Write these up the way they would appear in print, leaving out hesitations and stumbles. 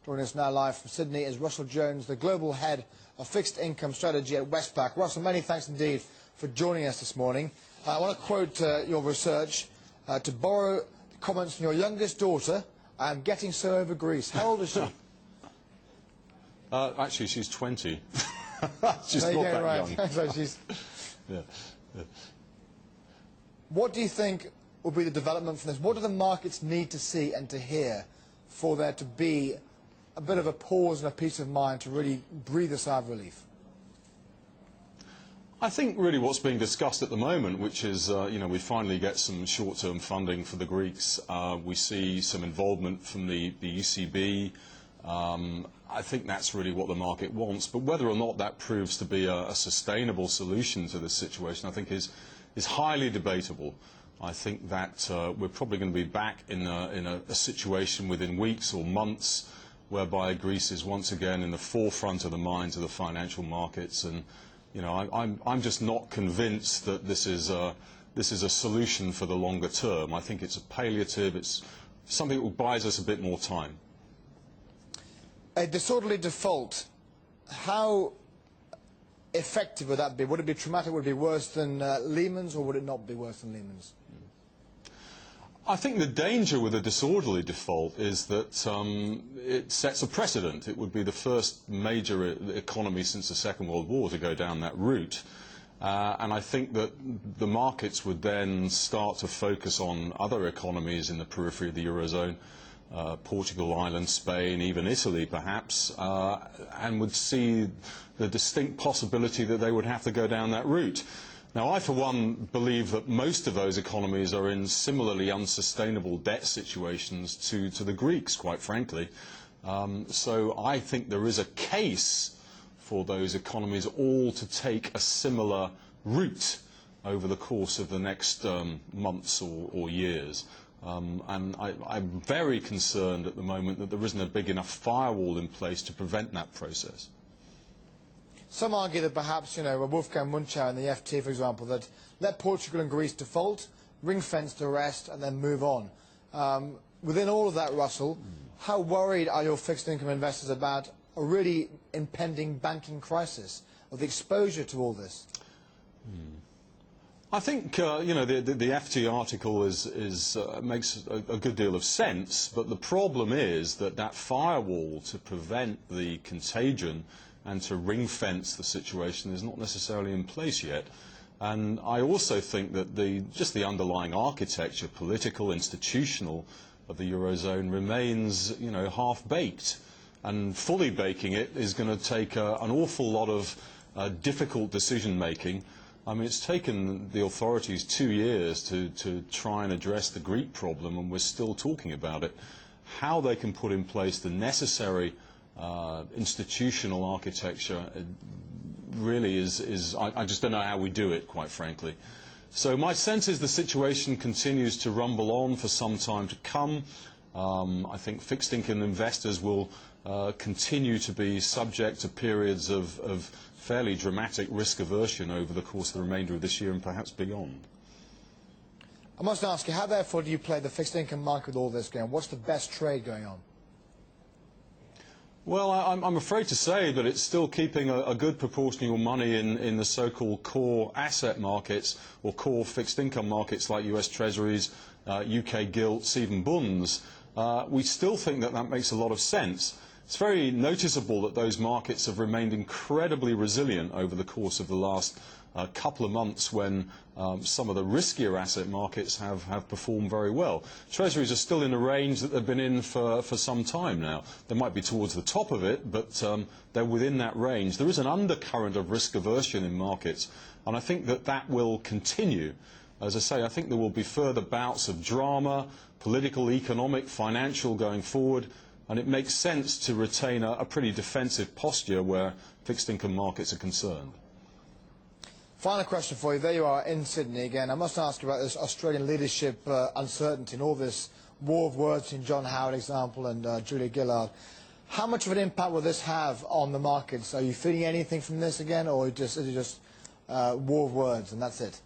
Joining us now live from Sydney is Russell Jones, the Global Head of Fixed Income Strategy at Westpac. Russell, many thanks indeed for joining us this morning. I want to quote your research, to borrow comments from your youngest daughter, I'm getting so over Greece. How old is she? Actually, she's 20. She's not that right. young. So she's... Yeah. What do you think will be the development from this? What do the markets need to see and to hear for there to be a bit of a pause and a peace of mind to really breathe a sigh of relief? I think really what's being discussed at the moment, which is, we finally get some short-term funding for the Greeks. We see some involvement from the ECB. I think that's really what the market wants. But whether or not that proves to be a sustainable solution to this situation, I think is highly debatable. I think that we're probably going to be back in a situation within weeks or months whereby Greece is once again in the forefront of the minds of the financial markets. And I'm just not convinced that this is a solution for the longer term. I think it's a palliative. It's something that will buy us a bit more time. A disorderly default, how effective would that be? Would it be traumatic? Would it be worse than Lehman's, or would it not be worse than Lehman's? I think the danger with a disorderly default is that it sets a precedent. It would be the first major economy since the Second World War to go down that route. And I think that the markets would then start to focus on other economies in the periphery of the Eurozone, Portugal, Ireland, Spain, even Italy perhaps, and would see the distinct possibility that they would have to go down that route. Now, I, for one, believe that most of those economies are in similarly unsustainable debt situations to the Greeks, quite frankly. So I think there is a case for those economies all to take a similar route over the course of the next months or years. And I'm very concerned at the moment that there isn't a big enough firewall in place to prevent that process. Some argue that perhaps, Wolfgang Munchauer in the FT, for example, that let Portugal and Greece default, ring-fence the rest, and then move on. Within all of that, Russell, how worried are your fixed income investors about a really impending banking crisis, of the exposure to all this? I think the FT article makes a good deal of sense, but the problem is that firewall to prevent the contagion and to ring-fence the situation is not necessarily in place yet. And I also think that just the underlying architecture, political, institutional, of the Eurozone remains, half-baked. And fully baking it is going to take an awful lot of difficult decision-making. I mean, it's taken the authorities 2 years to try and address the Greek problem, and we're still talking about it. How they can put in place the necessary institutional architecture really I just don't know how we do it, quite frankly. So my sense is the situation continues to rumble on for some time to come. I think fixed income investors will continue to be subject to periods of fairly dramatic risk aversion over the course of the remainder of this year and perhaps beyond. I must ask you, how therefore do you play the fixed income market with all this going on? What's the best trade going on? Well, I'm afraid to say that it's still keeping a good proportion of your money in the so-called core asset markets or core fixed income markets like US Treasuries, UK gilts, even bunds. We still think that makes a lot of sense. It's very noticeable that those markets have remained incredibly resilient over the course of the last couple of months when some of the riskier asset markets have performed very well. Treasuries are still in a range that they've been in for some time now. They might be towards the top of it, but they're within that range. There is an undercurrent of risk aversion in markets, and I think that will continue. As I say, I think there will be further bouts of drama, political, economic, financial going forward, and it makes sense to retain a pretty defensive posture where fixed income markets are concerned. Final question for you. There you are in Sydney again. I must ask you about this Australian leadership uncertainty and all this war of words in John Howard example and Julia Gillard. How much of an impact will this have on the markets? Are you feeling anything from this again, or is it just war of words and that's it?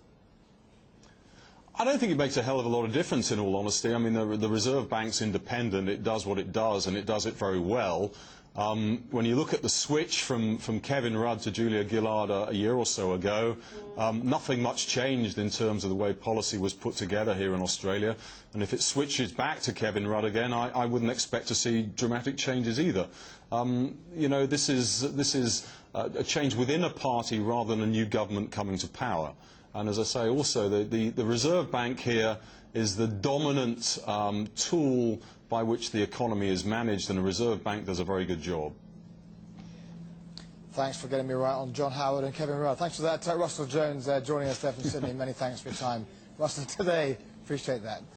I don't think it makes a hell of a lot of difference, in all honesty. I mean, the Reserve Bank's independent. It does what it does, and it does it very well. When you look at the switch from Kevin Rudd to Julia Gillard a year or so ago, nothing much changed in terms of the way policy was put together here in Australia. And if it switches back to Kevin Rudd again, I wouldn't expect to see dramatic changes either. You know, this is a change within a party rather than a new government coming to power. And as I say, also, the Reserve Bank here is the dominant tool by which the economy is managed, and the Reserve Bank does a very good job. Thanks for getting me right on John Howard and Kevin Rudd. Thanks for that. Russell Jones joining us there from Sydney. Many thanks for your time. Russell, today, appreciate that.